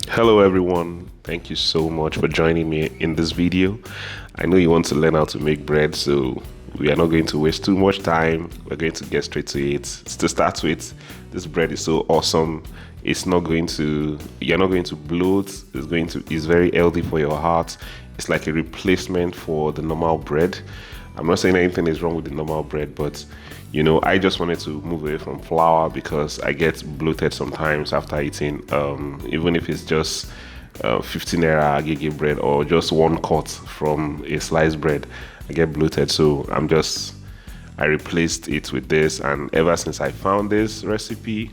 Hello everyone, thank you so much for joining me in this video. I know you want to learn how to make bread, so we are not going to waste too much time. We're going to get straight to it. To start with, this bread is so awesome. You're not going to bloat. It's very healthy for your heart. It's like a replacement for the normal bread. I'm not saying anything is wrong with the normal bread, but I just wanted to move away from flour because I get bloated sometimes after eating, even if it's just 15 naira agege bread or just one cut from a sliced bread, I get bloated. So I replaced it with this, and ever since I found this recipe,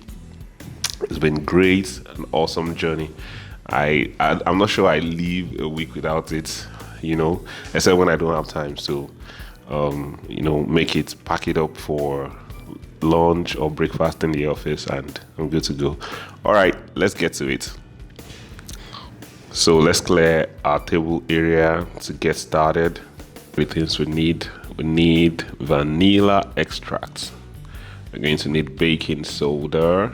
it's been great, an awesome journey. I'm not sure I live a week without it, except when I don't have time. So pack it up for lunch or breakfast in the office, and I'm good to go. All right, let's get to it. So let's clear our table area to get started. Three things we need vanilla extract. We're going to need baking soda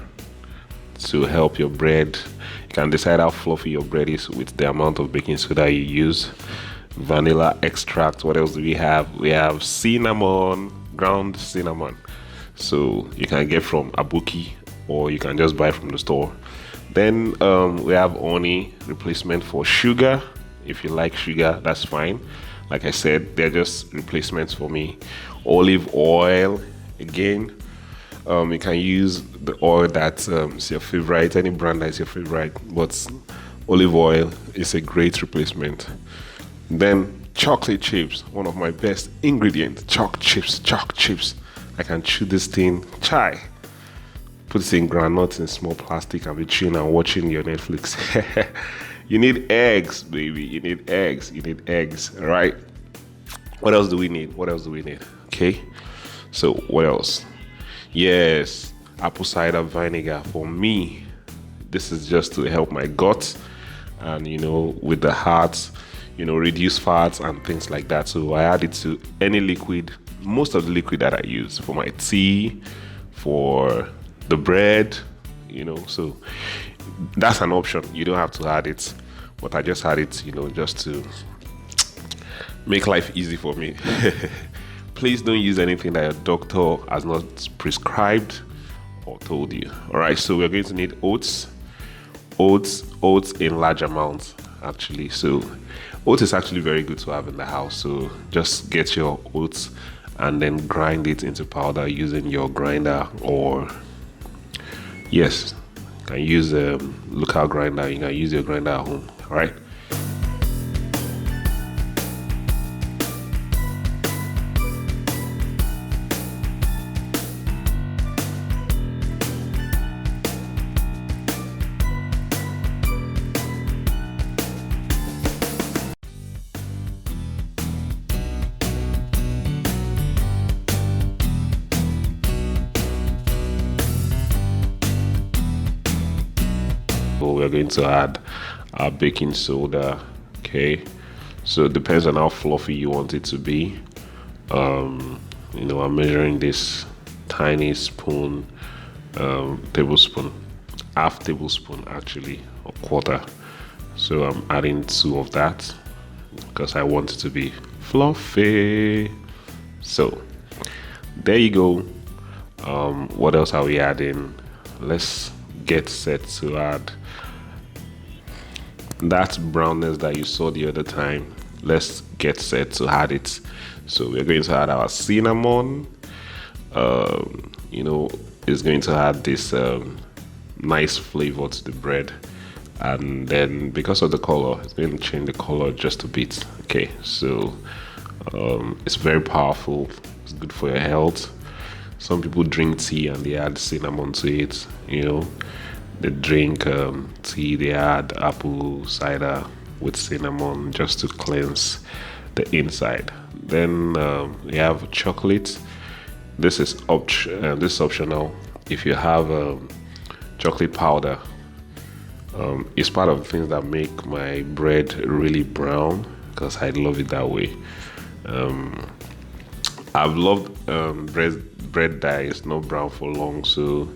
to help your bread. You can decide how fluffy your bread is with the amount of baking soda you use. Vanilla extract. What else do we have? We have cinnamon, ground cinnamon. So you can get from Abuki or you can just buy from the store. Then we have honey, replacement for sugar. If you like sugar, that's fine. Like I said, they're just replacements for me. Olive oil, again. You can use the oil that is your favorite, any brand that is your favorite, but olive oil is a great replacement. Then chocolate chips, one of my best ingredients. Choc chips. I can chew this thing. Chai. Put it in granules in small plastic and be chewing and watching your Netflix. You need eggs, baby. You need eggs. All right. What else do we need? Okay. So what else? Yes, apple cider vinegar. For me, this is just to help my gut and with the heart, reduce fats and things like that. So I add it to any liquid, most of the liquid that I use for my tea, for the bread, so that's an option. You don't have to add it, but I just add it, just to make life easy for me. Please don't use anything that your doctor has not prescribed or told you. All right, so we're going to need oats in large amounts, actually. So oats is actually very good to have in the house. So just get your oats and then grind it into powder using your grinder, or yes, you can use a local grinder. You can use your grinder at home. All right. We're going to add our baking soda. Okay, so it depends on how fluffy you want it to be. I'm measuring this tiny spoon, tablespoon, half tablespoon actually, or quarter. So I'm adding 2 of that because I want it to be fluffy. So there you go. What else are we adding? Let's get set to add that brownness that you saw the other time. Let's get set to add it. So we're going to add our cinnamon. It's going to add this nice flavor to the bread, and then because of the color, it's going to change the color just a bit. Okay, so it's very powerful. It's good for your health. Some people drink tea and they add cinnamon to it. They drink tea, they add apple cider with cinnamon just to cleanse the inside. Then we have chocolate. This is optional. If you have chocolate powder, it's part of the things that make my bread really brown because I love it that way. I've loved bread that is not brown for long, so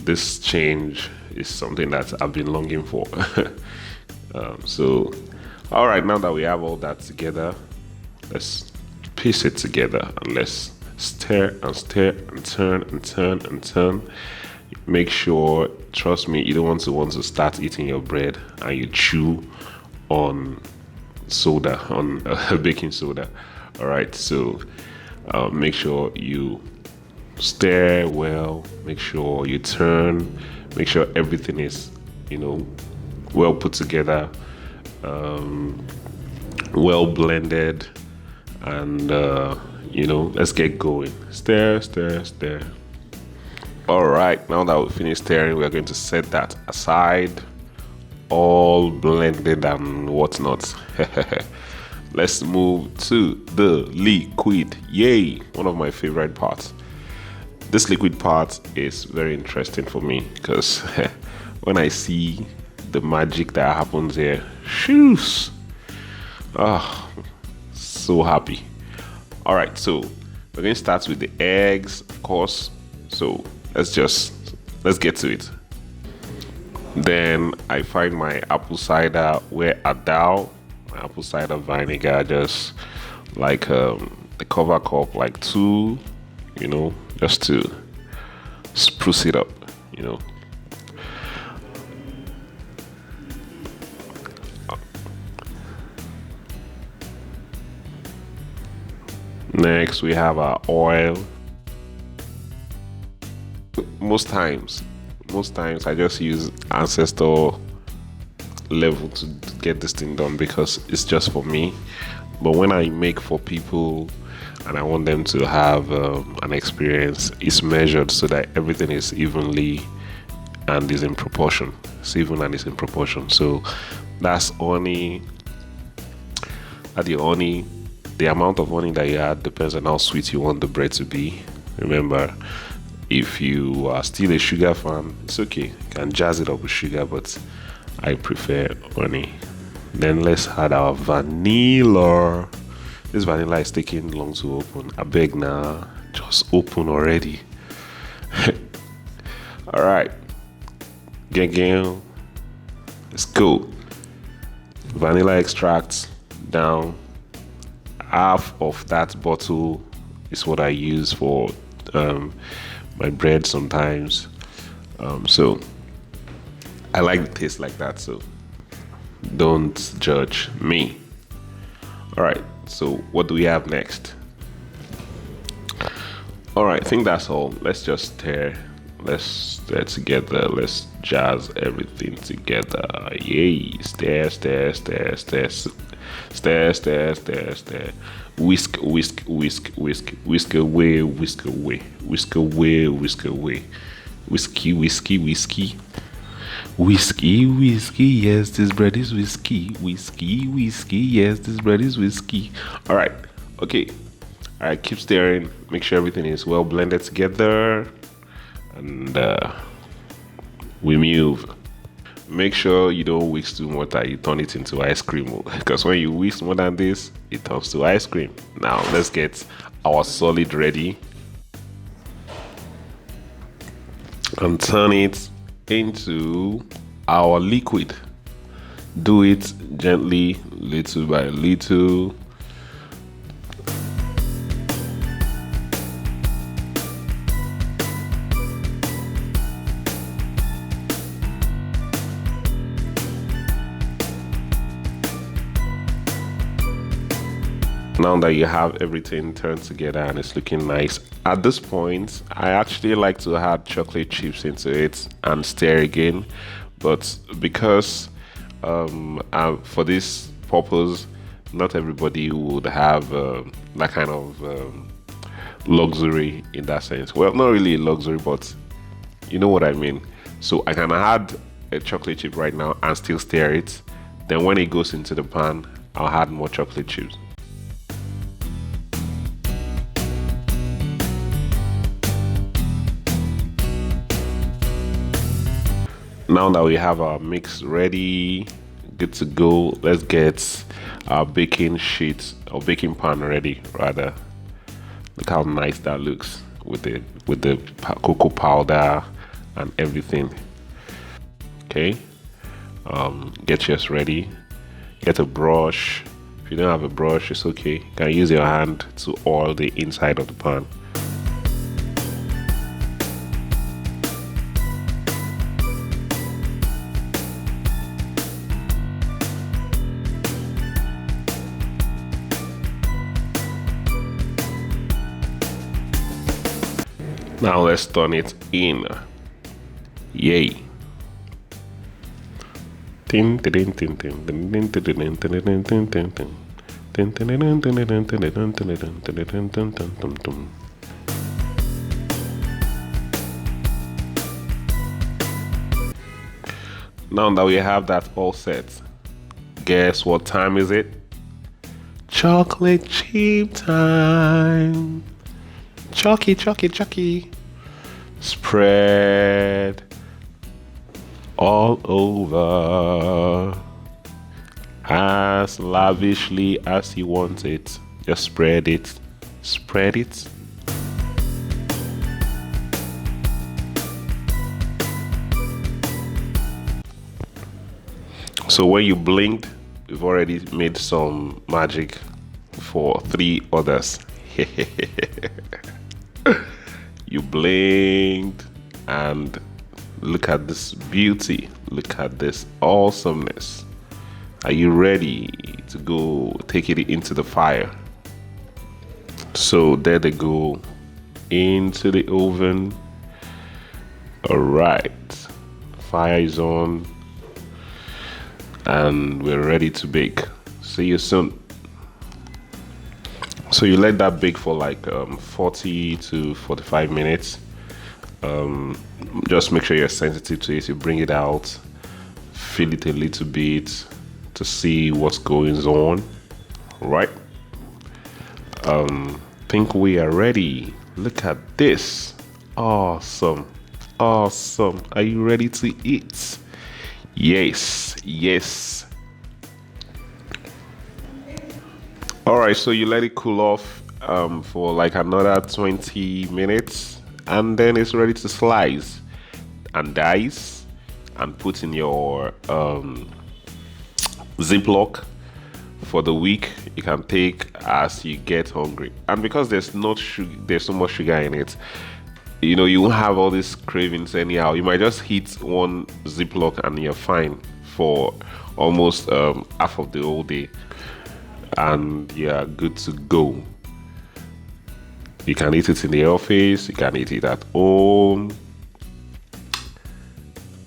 this change is something that I've been longing for. So, all right, now that we have all that together, let's piece it together and let's stir and stir and turn and turn and turn. Make sure, trust me, you don't want to start eating your bread and you chew on soda, on baking soda. All right, so make sure you stir well, make sure you turn, make sure everything is, well put together, well blended, and let's get going. Stir, stir, stir. All right, now that we've finished stirring, we're going to set that aside, all blended and whatnot. Let's move to the liquid. Yay, one of my favorite parts. This liquid part is very interesting for me because when I see the magic that happens here, shoes, so happy. All right, so we're going to start with the eggs, of course. So let's get to it. Then I find my apple cider where my apple cider vinegar, just like the cover cup, like 2, just to spruce it up, Next, we have our oil. Most times I just use ancestor level to get this thing done because it's just for me. But when I make for people and I want them to have an experience, it's measured so that everything is evenly and is in proportion. It's even and is in proportion. So that's honey. The amount of honey that you add depends on how sweet you want the bread to be. Remember, if you are still a sugar fan, it's okay. You can jazz it up with sugar, but I prefer honey. Then let's add our vanilla. This vanilla is taking long to open. I beg now, just open already. All right, gang, let's go. Vanilla extract down. Half of that bottle is what I use for my bread sometimes. So I like the taste like that, so don't judge me. All right, so what do we have next? All right, I think that's all. Let's just stir. Let's stir together. Let's jazz everything together. Yay! Stir, stir, stir, stir, stir, stir, stir, stir. Whisk, whisk, whisk, whisk, whisk away, whisk away, whisk away, whisk away. Whiskey, whiskey, whiskey. Whiskey, whiskey, yes, this bread is whiskey. Whiskey, whiskey, yes, this bread is whiskey. All right, okay. All right, keep stirring. Make sure everything is well blended together. And we move. Make sure you don't whisk too much that you turn it into ice cream, because when you whisk more than this, it turns to ice cream. Now let's get our solid ready and turn it into our liquid. Do it gently, little by little. Now that you have everything turned together and it's looking nice, at this point I actually like to add chocolate chips into it and stir again, but because for this purpose not everybody would have that kind of luxury in that sense. Well, not really luxury, but you know what I mean. So I can add a chocolate chip right now and still stir it, then when it goes into the pan I'll add more chocolate chips. Now that we have our mix ready, good to go, let's get our baking sheet or baking pan ready rather. Look how nice that looks with the cocoa powder and everything. Okay, get yours ready. Get a brush. If you don't have a brush, it's okay. You can use your hand to oil the inside of the pan. Now let's turn it in. Yay. Now that we have that all set, guess what time is it? Chocolate chip time. Chucky, chucky, chucky. Spread all over as lavishly as you want it. Just spread it. Spread it. So when you blinked, we've already made some magic for 3 others. You blinked and look at this beauty. Look at this awesomeness. Are you ready to go take it into the fire? So there they go into the oven. All right, fire is on and we're ready to bake. See you soon. So you let that bake for like 40 to 45 minutes. Just make sure you're sensitive to it. You bring it out, feel it a little bit to see what's going on. Right? Think we are ready. Look at this. Awesome. Awesome. Are you ready to eat? Yes. Yes. All right, so you let it cool off for like another 20 minutes, and then it's ready to slice and dice and put in your Ziploc for the week. You can take as you get hungry, and because there's no sugar, there's so much sugar in it, you know, you won't have all these cravings anyhow. You might just hit one Ziploc and you're fine for almost half of the whole day, and you're good to go. You can eat it in the office, you can eat it at home.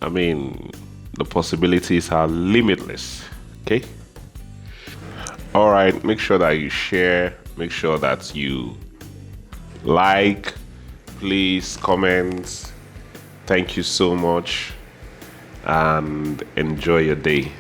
I mean, the possibilities are limitless. Okay? All right, make sure that you share, make sure that you like, please comment. Thank you so much and enjoy your day.